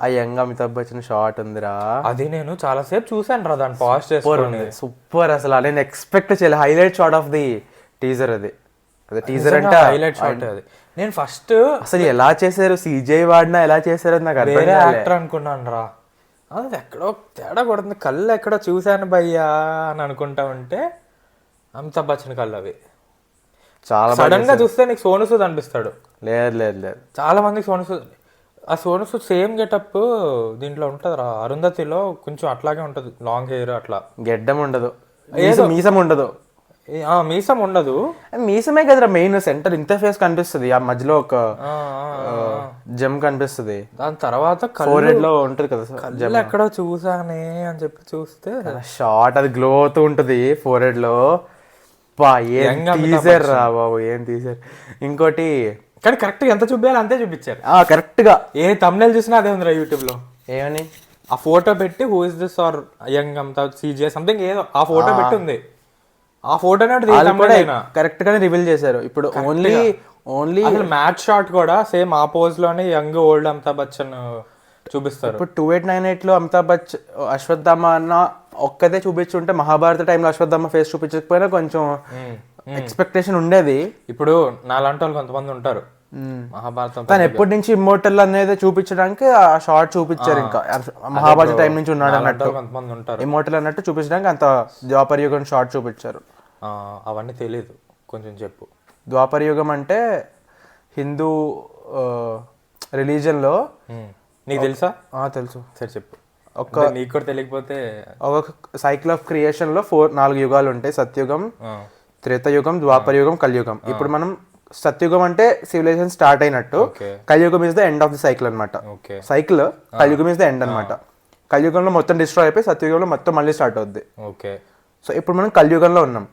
ఆ young Amitabh Bachchan short ఉందిరా, అది నేను చాలా సేపు చూసాను రా, దాన్ని పాజ్ చేసుకొని. సూపర్ అసలు. నేను ఎక్స్పెక్ట్ చేయలేదు. Highlight shot of the teaser అది. అదే టీజర్ అంటే హైలైట్ షాట్ అది. నేను ఫస్ట్ అసలు ఎలా చేశారు, CGI వాడినా ఎలా చేశారు నాకు అర్థం వేరే కాలే. యాక్టర్ అనుకున్నాను రా. అది ఎక్కడో తేడా కొడుతుంది, కళ్ళు ఎక్కడో చూశాను భయ్యా అని అనుకుంటా ఉంటే అమితాబ్ బచ్చన్ కళ్ళు అవి. చాలా సడన్ గా చూస్తే నీకు సోను సూద్ అనిపిస్తాడు. లేదు లేదు లేదు, చాలా మందికి సోను సూద్, ఆ సోను సూద్ సేమ్ గెటప్ దీంట్లో ఉంటుంది రా. అరుంధతిలో కొంచెం అట్లాగే ఉంటుంది, లాంగ్ హెయిర్ అట్లా, గెడ్డం ఉండదు, మీసం ఉండదు. మీసం ఉండదు. మీసమే కదరా మెయిన్ సెంటర్, ఇంత ఫేస్ కనిపిస్తుంది, ఆ మధ్యలో ఒక జమ్ కనిపిస్తుంది. దాని తర్వాత ఫోర్హెడ్ లో ఉంటది కదా కళ్ళు ఎక్కడో చూసానే అని చెప్పి చూస్తే షార్ట్ అది గ్లో అవుతూ ఉంటది ఫోర్హెడ్ లో. ఏం టీజర్ రా బాబు, ఏం టీజర్. ఇంకోటి కానీ కరెక్ట్ ఎంత చూపించాలి అంతే చూపించారు. కరెక్ట్ గా ఏ thumbnail చూసినా అదే ఉందిరా యూట్యూబ్ లో. ఏమని ఆ ఫోటో పెట్టి who is this or young Amitabh CGI something ఏదో ఆ ఫోటో పెట్టి ఉంది. ఆ ఫోటో కరెక్ట్ గానే రివీల్ చేశారు. ఇప్పుడు ఓన్లీ అసలు మ్యాచ్ షాట్ కూడా సేమ్ ఆ పోజ్ లోనే యంగ్ ఓల్డ్ అమితాబ్ బచ్చన్ చూపిస్తారు. ఇప్పుడు 2898 లో అమితాబ్ బచ్చన్ అశ్వత్థామ అన్న ఒక్కదే చూపించుంటే, మహాభారత టైంలో అశ్వత్థామ ఫేస్ చూపించకపోయినా కొంచెం ఎక్స్పెక్టేషన్ ఉండేది. ఇప్పుడు నాలాంటి వాళ్ళు కొంతమంది ఉంటారు మహాభారతం తను ఎప్పటి నుంచి ఇమ్మోర్టల్ అనేది చూపించడానికి ఆ షార్ట్ చూపించారు. ఇంకా మహాభారత టైం నుంచి ఉన్నాడు అన్నట్టు, కొంతమంది ఉంటారు ఇమ్మోర్టల్ అన్నట్టు చూపించడానికి అంత ద్వాపర యుగం షార్ట్ చూపించారు. అవన్నీ తెలియదు, కొంచెం చెప్పు. ద్వాపర యుగం అంటే హిందూ రిలీజన్ లో, నీకు తెలుసా? తెలుసు. సరే చెప్పు. నీకు కూడా తెలియకపోతే, ఒక సైకిల్ ఆఫ్ క్రియేషన్ లో 4 యుగాలు ఉంటాయి. సత్యుగం, త్రేతయుగం, ద్వాపర యుగం, కలియుగం. ఇప్పుడు మనం సత్యుగం అంటే సివిలైజేషన్ స్టార్ట్ అయినట్టు, కలియుగం is the end of the cycle అనమాట. సైకిల్ కలియుగం ఇస్ ద ఎండ్ అనమాట. కలియుగంలో మొత్తం డిస్ట్రాయ్ అయిపోయి సత్యుగంలో మొత్తం మళ్ళీ స్టార్ట్ అవుద్ది. సో ఇప్పుడు మనం కలియుగంలో ఉన్నాం.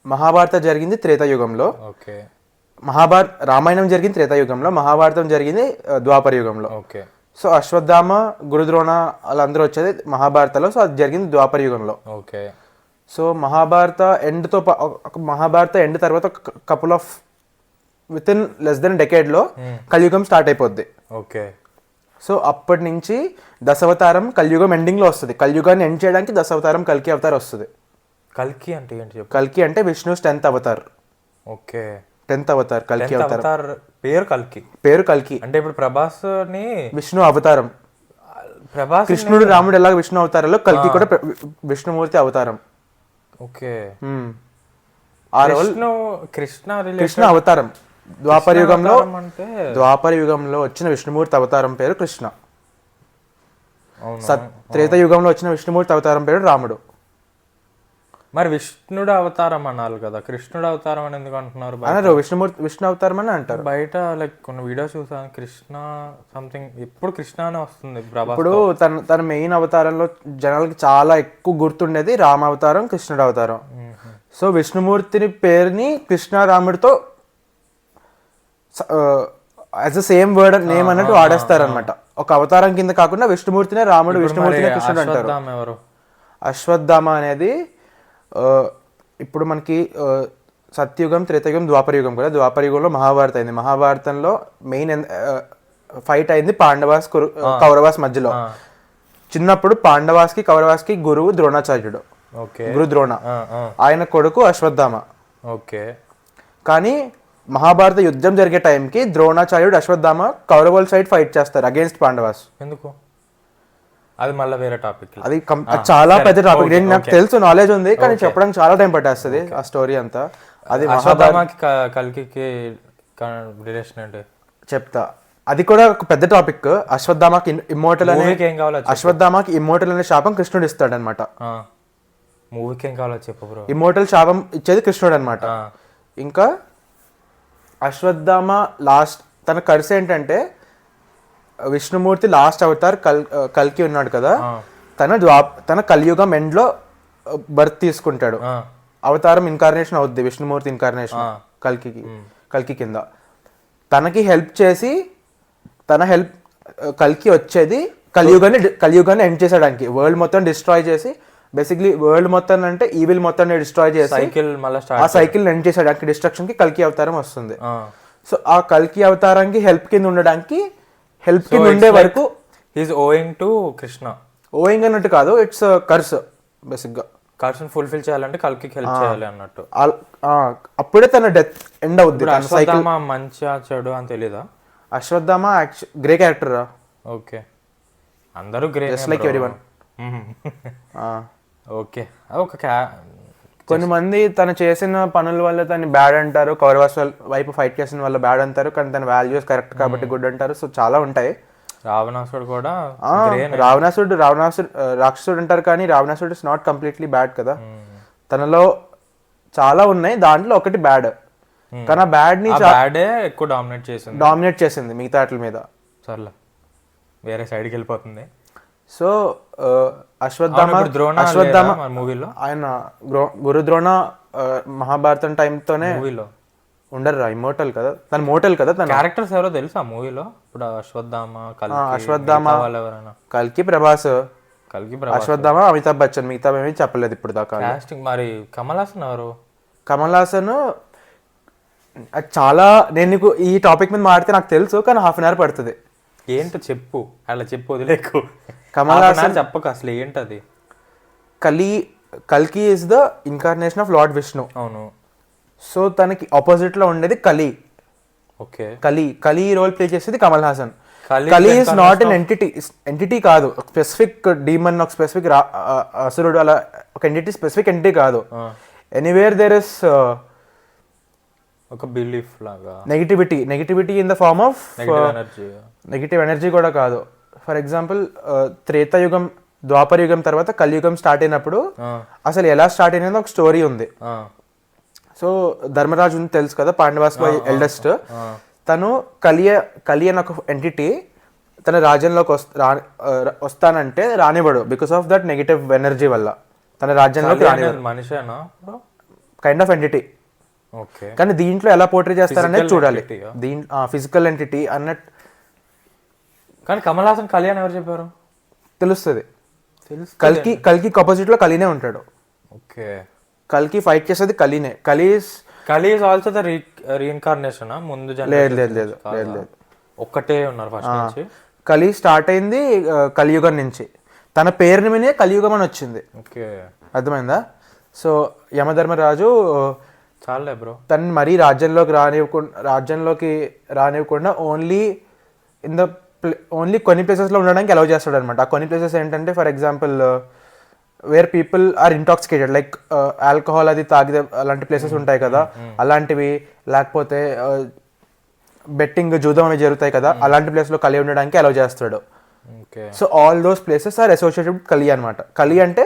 మహాభారత జరిగింది త్రేతాయుగంలో, రామాయణం జరిగింది త్రేతాయుగంలో, మహాభారతం జరిగింది ద్వాపర యుగంలో. సో అశ్వత్థామ, గురుద్రోణ వాళ్ళందరూ వచ్చేది మహాభారతలో. సో అది జరిగింది ద్వాపర యుగంలో. సో మహాభారత ఎండ్ తర్వాత couple of with in less than decade లో కలియుగం స్టార్ట్ అయిపోద్ది. సో అప్పటి నుంచి దశావతారం కలియుగం ఎండింగ్ లో వస్తుంది. కలియుగాన్ని ఎండ్ చేయడానికి దశావతారం కల్కి అవతారం వస్తుంది. కల్కి అంటే ఏంటి? కల్కి అంటే Vishnu 10th Avatar. 10th Avatar కల్కి అవతార్. పేరు కల్కి. అంటే ఇప్పుడు ప్రభాస్ ని విష్ణు అవతారం, ప్రభాస్ కృష్ణుడు రాముడు ఎలాగ విష్ణు అవతారంలో కల్కి కూడా విష్ణుమూర్తి అవతారం. కృష్ణ అవతారం. ద్వాపర యుగంలో వచ్చిన విష్ణుమూర్తి అవతారం పేరు కృష్ణ. త్రేతాయుగంలో వచ్చిన విష్ణుమూర్తి అవతారం పేరు రాముడు. మరి విష్ణుడు అవతారం అన్నారు కదా, కృష్ణుడు అవతారం అని ఎందుకు అంటున్నారు? విష్ణు అవతారం అని అంటారు బయట. లైక్ కొన్ని వీడియోస్ చూసాను, కృష్ణ సంథింగ్, ఎప్పుడు కృష్ణ అనే వస్తుంది. ఇప్పుడు తన మెయిన్ అవతారంలో జనాలకి చాలా ఎక్కువ గుర్తుండేది రామ అవతారం, కృష్ణుడు అవతారం. సో విష్ణుమూర్తిని పేరుని కృష్ణ రాముడితో as a same word name అన్నట్టు వాడేస్తారు అనమాట. ఒక అవతారం కింద కాకుండా విష్ణుమూర్తినే రాముడు, విష్ణుమూర్తినే కృష్ణుడు అంటారు. అశ్వత్థామ అనేది ఇప్పుడు మనకి సత్యుగం, త్రేతాయుగం, ద్వాపర యుగం కదా. ద్వాపర యుగంలో మహాభారతం అయింది. మహాభారతంలో మెయిన్ ఫైట్ అయింది పాండవాస్ కౌరవాస్ మధ్యలో. చిన్నప్పుడు పాండవాస్కి కౌరవాస్కి గురువు ద్రోణాచార్యుడు, గురు ద్రోణ. ఆయన కొడుకు అశ్వత్థామ. కానీ మహాభారత యుద్ధం జరిగే టైంకి ద్రోణాచార్యుడు, అశ్వత్థామ కౌరవుల సైడ్ ఫైట్ చేస్తారు అగేన్స్ట్ పాండవాస్. ఎందుకు? అది మళ్ళీ వేరే టాపిక్. అది చాలా పెద్ద టాపిక్. నేను నాకు తెలుసు, నాలెడ్జ్ ఉంది, కానీ చెప్పడానికి చాలా టైం పట్టేస్తుంది ఆ స్టోరీ అంతా. అది కల్కి రిలేషన్ అంటే చెప్తా. అది కూడా ఒక పెద్ద టాపిక్. అశ్వత్థామకి ఇమ్మోర్టల్ అనే శాపం కృష్ణుడు ఇస్తాడు అనమాట. మూవీకి ఏం కావాలో చెప్పు బ్రో. ఇమ్మోర్టల్ శాపం ఇచ్చేది కృష్ణుడు అనమాట. ఇంకా అశ్వత్థామ లాస్ట్ తన కర్స్ ఏంటంటే, విష్ణుమూర్తి లాస్ట్ అవతార్ కల్కి ఉన్నాడు కదా, తన కలియుగం ఎండ్ లో బర్త్ తీసుకుంటాడు. అవతారం ఇన్కార్నేషన్ అవుద్ది, విష్ణుమూర్తి ఇన్కార్నేషన్ కల్కి కింద. తనకి హెల్ప్ చేసి కల్కి వచ్చేది కలియుగాన్ని ఎండ్ చేసేయడానికి, వరల్డ్ మొత్తం డిస్ట్రాయ్ చేసి, బేసిక్లీ వరల్డ్ మొత్తం అంటే ఈవిల్ మొత్తం డిస్ట్రాయ్ చేసి ఆ సైకిల్ ఎండ్ చేసేయడానికి, డిస్ట్రక్షన్ కి కల్కి అవతారం వస్తుంది. సో ఆ కల్కి అవతారానికి హెల్ప్ కింద ఉండడానికి హెల్ప్ కింద ఉండే వరకు హీస్ ఓయింగ్ టు కృష్ణ. ఓయింగ్ అన్నట్టు కాదు, ఇట్స్ కర్స్ బేసిక్గా. కర్స్ని ఫుల్ఫిల్ చేయాలంటే కల్కి హెల్ప్ చేయాలి అన్నట్టు. అప్పుడే తన డెత్ ఎండ్ అవుద్ది. అశ్వత్థామ మంచిగా చెడు అని తెలీదా? అశ్వత్థామ గ్రే క్యారెక్టర్ రా. ఓకే, అందరూ grey just like everyone. Okay, ఒక కొన్ని మంది తను చేసిన పనుల వల్ల తను బ్యాడ్ అంటారు, కౌరవాస్ వైపు ఫైట్ చేసిన వల్ల బ్యాడ్ అంటారు, కానీ తన వాల్యూస్ కరెక్ట్ కాబట్టి గుడ్ అంటారు. సో చాలా ఉంటాయి. రావణాసుడు కూడా రావణాసుడు రాక్షసుడు అంటారు, కానీ రావణాసుడు ఇస్ నాట్ కంప్లీట్లీ బ్యాడ్ కదా. తనలో చాలా ఉన్నాయి, దాంట్లో ఒకటి బ్యాడ్. కానీ ఆ బ్యాడ్ ని ఎక్కువ డామినేట్ చేసింది మిగతా వాటి మీద. సర్లే, వేరే సైడ్కి వెళ్ళిపోతుంది. సో అశ్వత్థామ మూవీలో ఆయన గురుద్రోణ మహాభారతం టైంతోనే ఉండరు రా, ఇమ్మోర్టల్ కదా తన, మోటల్ కదా తన. క్యారెక్టర్స్ ఎవరో తెలుసా మూవీలో? ఇప్పుడు అశ్వత్థామ కల్కి ప్రభాస్, అశ్వత్థామ అమితాబ్ బచ్చన్, మిగతా ఏమీ చెప్పలేదు ఇప్పుడు దాకా. మరి కమల్ హాసన్ ఎవరు? కమల్ హాసన్ చాలా, నేను నీకు ఈ టాపిక్ మీద మాడితే నాకు తెలుసు, కానీ ½ గంట పడుతుంది. ఏంటో చెప్పు, అలా చెప్పు, వదిలేకు. కమల్ హాసన్ చెప్పక అసలు ఏంటది? కల్కి is the incarnation of lord Vishnu. అవును. సో తనకి ఆపోజిట్ లో ఉండేది కలి. ఓకే, కలి రోల్ ప్లే చేసేది Kamal Haasan. Kali is not an entity కాదు, స్పెసిఫిక్ డీమన్, ఒక స్పెసిఫిక్ అసురుడు, అలా ఒక ఎంటిటీ, స్పెసిఫిక్ ఎంటిటీ కాదు. ఎనీవేర్ దేర్ ఇస్ ఒక బిలీఫ్ లాగా negativity in the form of negative energy కూడా కాదు. ఫర్ ఎగ్జాంపుల్ త్రేతాయుగం, ద్వాపర యుగం తర్వాత కలియుగం స్టార్ట్ అయినప్పుడు అసలు ఎలా స్టార్ట్ అయినదో ఒక స్టోరీ ఉంది. సో ధర్మరాజు తెలుసు కదా, పాండవాస్ ఎల్డెస్ట్. తను కలి అని ఒక ఎంటిటీ తన రాజ్యంలోకి వస్తానంటే రానివ్వడు, because of that negative energy వల్ల. తన రాజ్యంలోకి రానివ్వడు. మనిషేనా? Kind of entity. కానీ దీంట్లో ఎలా పోర్ట్రే చేస్తారనేది చూడాలి. దీంట్లో ఫిజికల్ ఎంటిటీ అన్నట్టు. కానీ కమల్ హాసన్ కలి అని ఎవరు చెప్పారు? తెలుస్తుంది. కల్కి ఆపోజిట్ లో కలినే ఉంటాడు. ఓకే, కల్కి ఫైట్ చేసేది కలినే. కలి ఇస్ ఆల్సో ద రీఇన్కార్నేషన్. ముందు లేదు, ఒక్కటే ఉన్నారు ఫస్ట్ నుంచి. కలి స్టార్ట్ అయింది కలియుగం నుంచి. తన పేరుని వినే కలియుగం అని వచ్చింది. ఓకే, అర్థమైందా? సో యమధర్మరాజు చాలే బ్రో తను మరీ రాజ్యంలోకి రానివ్వకుండా ఓన్లీ కొన్ని ప్లేసెస్లో ఉండడానికి అలౌ చేస్తాడు అనమాట. ఆ కొన్ని ప్లేసెస్ ఏంటంటే, for example where people are intoxicated, like alcohol అది తాగితే అలాంటి ప్లేసెస్ ఉంటాయి కదా, అలాంటివి. లేకపోతే బెట్టింగ్, జూదం అవి జరుగుతాయి కదా, అలాంటి ప్లేస్లో కలి ఉండడానికి అలౌ చేస్తాడు. So all those places are associated with Kali అనమాట. కలి అంటే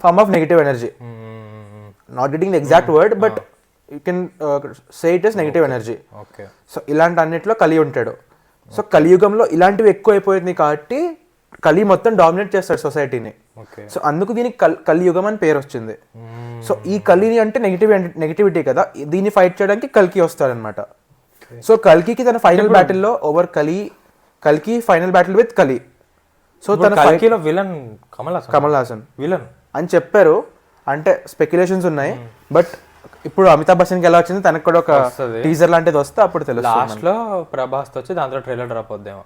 form of negative energy. Not getting the exact word, but you can say it is negative energy. So ఇలాంటి అన్నిట్లో కలి ఉంటాడు. సో కలియుగంలో ఇలాంటివి ఎక్కువ అయిపోయింది కాబట్టి కలి మొత్తం డామినేట్ చేస్తాడు సొసైటీని. సో అందుకు దీనికి కలియుగం అని పేరు వచ్చింది. సో ఈ కలిని అంటే నెగిటివిటీ కదా, దీన్ని ఫైట్ చేయడానికి కల్కి వస్తాడనమాట. సో కల్కి తన ఫైనల్ బ్యాటిల్లో ఓవర్ కల్కి ఫైనల్ బ్యాటిల్ విత్ కలి. సో తన కల్కిలో విలన్ కమల్ హాసన్ విలన్ అని చెప్పారు. అంటే స్పెక్యులేషన్స్ ఉన్నాయి, బట్ ఇప్పుడు అమితాబ్ బచ్చన్కి ఎలా వచ్చింది, తనకు కూడా ఒక టీజర్ లాంటిది వస్తే అప్పుడు తెలుస్తుంది. లాస్ట్ లో ప్రభాస్ వచ్చి దాంట్లో ట్రైలర్ డ్రాప్ అవుద్దేమో.